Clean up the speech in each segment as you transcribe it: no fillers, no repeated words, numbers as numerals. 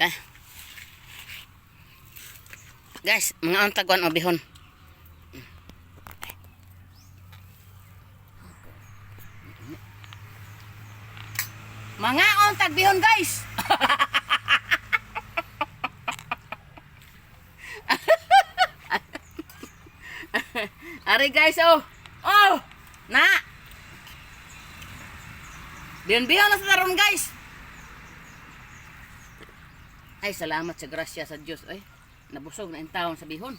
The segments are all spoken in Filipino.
Okay. Guys, mga untagwan o bihon. Mga untag bihon guys. Ari guys, oh. Oh, na. Bihon-bihon na sa taron guys. Ay, salamat sa grasya sa Diyos. Ay, nabusog na yung taon sa bihon.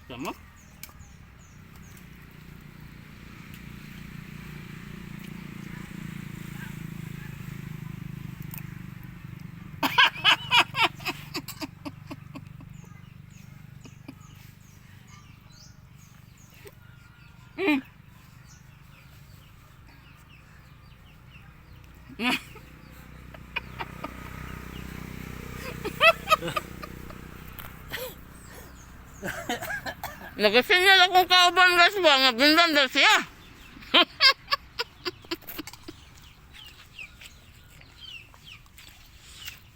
Tama? Nagasinyal akong kauban guys ba nga bindanda siya.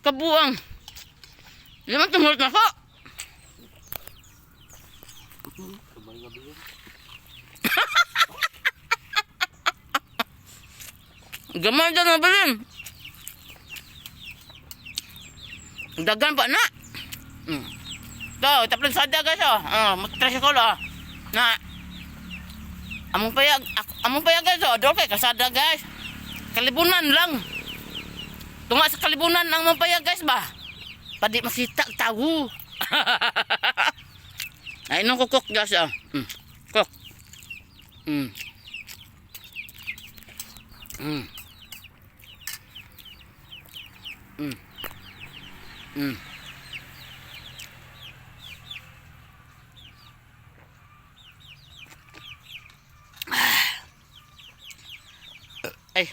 Kabuang. Naman tumulot na ko. Gamay dyan na balin. Dagan pa na. Ito, tapos sada guys oh. Tricycle oh. Na. Among payag guys oh. Doon kay kasada guys. Kalibunan lang. Tunga sa kalibunan ang among payag guys ba. Padi makita tawo. Ay nung kukok guys oh. Kok. Ay,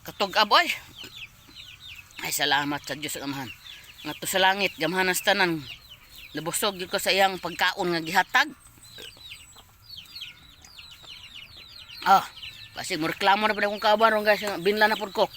katog aboy. Ay, salamat sa Diyos amahan. Nga to sa langit, gamahan sa tanan. Nabusog yun ko sa iyang pagkaon nga gihatag. Kasi mo reklamo na pa na kong kabarong guys. Binla na po ko.